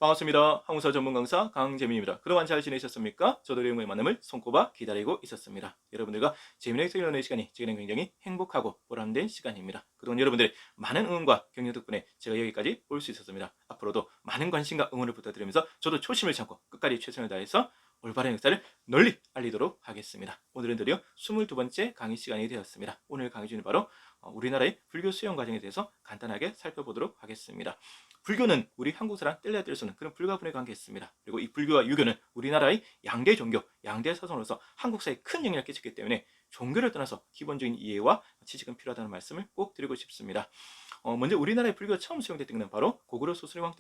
반갑습니다. 항공사 전문 강사 강재민입니다. 그동안 잘 지내셨습니까? 저도 여러분의 만남을 손꼽아 기다리고 있었습니다. 여러분들과 재미있는 책을 나누는 시간이 제게는 굉장히 행복하고 보람된 시간입니다. 그동안 여러분들의 많은 응원과 격려 덕분에 제가 여기까지 올 수 있었습니다. 앞으로도 많은 관심과 응원을 부탁드리면서 저도 초심을 찾고 끝까지 최선을 다해서 올바른 역사를 널리 알리도록 하겠습니다. 오늘은 드디어 22번째 강의 시간이 되었습니다. 오늘 강의 중에 바로 우리나라의 불교 수용 과정에 대해서 간단하게 살펴보도록 하겠습니다. 불교는 우리 한국사랑 뗄래야 뗄 수 없는 그런 불가분의 관계가 있습니다. 그리고 이 불교와 유교는 우리나라의 양대 종교, 양대 사상으로서 한국사에 큰 영향을 끼쳤기 때문에 종교를 떠나서 기본적인 이해와 지식은 필요하다는 말씀을 꼭 드리고 싶습니다. 먼저 우리나라의 불교가 처음 수용됐던 것은 바로 고구려 소수림왕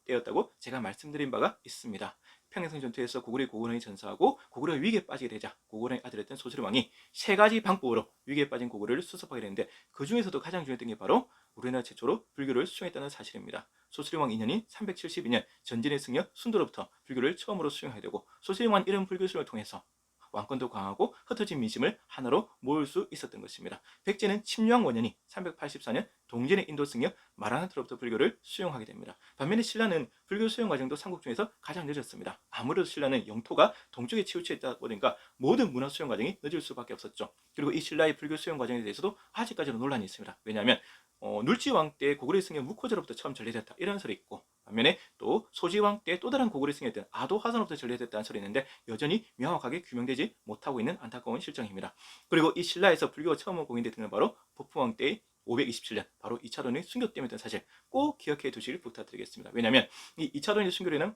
때였다고 제가 말씀드린 바가 있습니다. 평양성 전투에서 고구려의 고구려이 전사하고 고구려가 위기에 빠지게 되자 고구려의 아들이었던 소수림왕이 세 가지 방법으로 위기에 빠진 고구려를 수습하게 되는데 그 중에서도 가장 중요했던 게 바로 우리나라 최초로 불교를 수용했다는 사실입니다. 소수림왕 2년인 372년 전진의 승려 순도로부터 불교를 처음으로 수용하게 되고 소수림왕 이런 불교 수용을 통해서 왕권도 강하고 흩어진 민심을 하나로 모을 수 있었던 것입니다. 백제는 침략 원년이 384년 동진의 인도 승려 마라나트로부터 불교를 수용하게 됩니다. 반면에 신라는 불교 수용 과정도 삼국 중에서 가장 늦었습니다. 아무래도 신라는 영토가 동쪽에 치우쳐 있다 보니까 모든 문화 수용 과정이 늦을 수밖에 없었죠. 그리고 이 신라의 불교 수용 과정에 대해서도 아직까지도 논란이 있습니다. 왜냐하면 눌지왕 때 고구려 승려 무코저로부터 처음 전래됐다 이런 설이 있고, 반면에 또 소지왕 때 또 다른 고구려 승려였던 아도화산으로부터 전래됐다는 설이 있는데 여전히 명확하게 규명되지 못하고 있는 안타까운 실정입니다. 그리고 이 신라에서 불교가 처음 공인됐던 건 바로 법흥왕 때의 527년 바로 이차돈의 순교 때문이었던 사실 꼭 기억해 두시길 부탁드리겠습니다. 왜냐하면 이 이차돈의 순교라는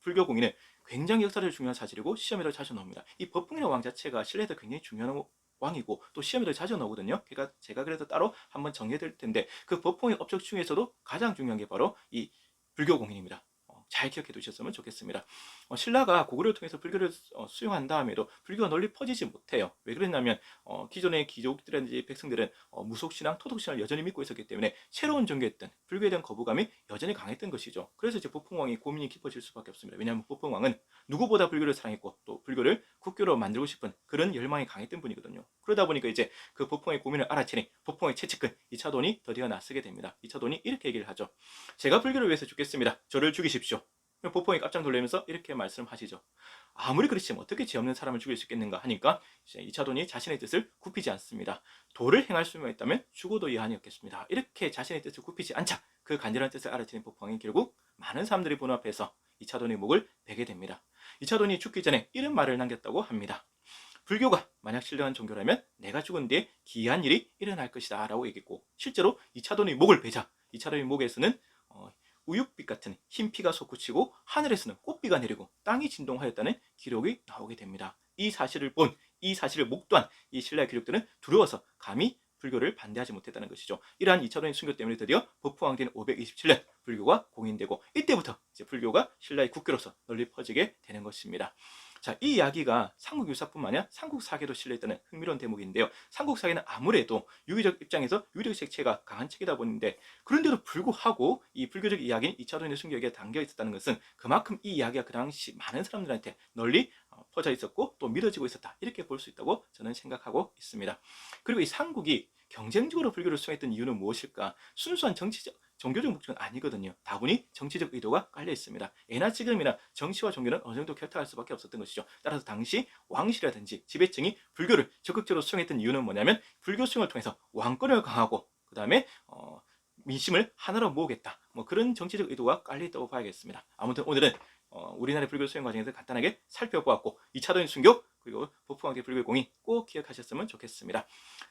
불교 공인은 굉장히 역사를 중요한 사실이고 시험에도 자주 나옵니다. 이 법흥이라는 왕 자체가 신라에서 굉장히 중요한 왕이고 또 시험에도 자주 나오거든요. 그러니까 제가 그래서 따로 한번 정해드릴 텐데 그 법흥의 업적 중에서도 가장 중요한 게 바로 이 불교 공인입니다. 잘 기억해 두셨으면 좋겠습니다. 신라가 고구려를 통해서 불교를 수용한 다음에도 불교가 널리 퍼지지 못해요. 왜 그랬냐면 기존의 귀족들이라든지 백성들은 무속신앙, 토속신앙을 여전히 믿고 있었기 때문에 새로운 종교였던 불교에 대한 거부감이 여전히 강했던 것이죠. 그래서 이제 법흥왕이 고민이 깊어질 수밖에 없습니다. 왜냐하면 법흥왕은 누구보다 불교를 사랑했고 또 불교를 국교로 만들고 싶은 그런 열망이 강했던 분이거든요. 그러다 보니까 이제 그 법흥왕의 고민을 알아채니 법흥왕의 최측근 이차돈이 드디어 나서게 됩니다. 이차돈이 이렇게 얘기를 하죠. 제가 불교를 위해서 죽겠습니다. 저를 죽이십시오. 법흥이 깜짝 놀라면서 이렇게 말씀하시죠. 아무리 그렇지만 어떻게 죄 없는 사람을 죽일 수 있겠는가 하니까 이차돈이 자신의 뜻을 굽히지 않습니다. 도를 행할 수만 있다면 죽어도 이한이 없겠습니다. 이렇게 자신의 뜻을 굽히지 않자 그 간절한 뜻을 알아채는 법흥이 결국 많은 사람들이 보는 앞에서 이차돈의 목을 베게 됩니다. 이차돈이 죽기 전에 이런 말을 남겼다고 합니다. 불교가 만약 신령한 종교라면 내가 죽은 뒤에 기이한 일이 일어날 것이다 라고 얘기했고, 실제로 이차돈의 목을 베자 이차돈의 목에서는 우윳빛 같은 흰 피가 솟구치고 하늘에서는 꽃비가 내리고 땅이 진동하였다는 기록이 나오게 됩니다. 이 사실을 목도한 이 신라의 귀족들은 두려워서 감히 불교를 반대하지 못했다는 것이죠. 이러한 이차돈의 순교 때문에 드디어 법흥왕 된 527년 불교가 공인되고 이때부터 이제 불교가 신라의 국교로서 널리 퍼지게 되는 것입니다. 자, 이 이야기가 삼국유사뿐만 아니라 삼국사계도 실려있다는 흥미로운 대목인데요. 삼국사계는 아무래도 유기적 입장에서 유리적 색채가 강한 책이다 보는데, 그런데도 불구하고 이 불교적 이야기는 이차돈의 순교에 담겨 있었다는 것은 그만큼 이 이야기가 그 당시 많은 사람들한테 널리 퍼져 있었고 또 믿어지고 있었다 이렇게 볼 수 있다고 저는 생각하고 있습니다. 그리고 이 삼국이 경쟁적으로 불교를 수용했던 이유는 무엇일까? 순수한 종교적 목적은 아니거든요. 다분히 정치적 의도가 깔려 있습니다. 예나 지금이나 정치와 종교는 어느 정도 결탁할 수밖에 없었던 것이죠. 따라서 당시 왕실이라든지 지배층이 불교를 적극적으로 수용했던 이유는 뭐냐면 불교 수용을 통해서 왕권을 강하고 그 다음에 민심을 하나로 모으겠다, 그런 정치적 의도가 깔려 있다고 봐야겠습니다. 아무튼 오늘은 우리나라의 불교 수용 과정에서 간단하게 살펴보았고 이차돈의 순교 그리고 법흥왕 대 불교의 공인 꼭 기억하셨으면 좋겠습니다.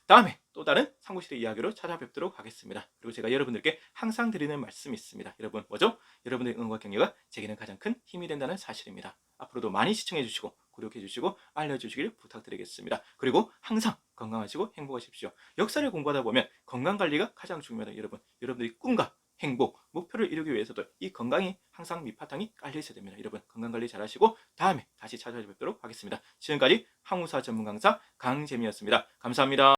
다음에 또 다른 삼국시대 이야기로 찾아뵙도록 하겠습니다. 그리고 제가 여러분들께 항상 드리는 말씀이 있습니다. 여러분 뭐죠? 여러분들의 응원과 격려가 제게는 가장 큰 힘이 된다는 사실입니다. 앞으로도 많이 시청해 주시고 구독해 주시고 알려주시길 부탁드리겠습니다. 그리고 항상 건강하시고 행복하십시오. 역사를 공부하다 보면 건강관리가 가장 중요하다. 여러분들이 꿈과 행복, 목표를 이루기 위해서도 이 건강이 항상 밑바탕이 깔려 있어야 됩니다. 여러분 건강관리 잘 하시고 다음에 다시 찾아뵙도록 하겠습니다. 지금까지 항우사 전문 강사 강재미였습니다. 감사합니다.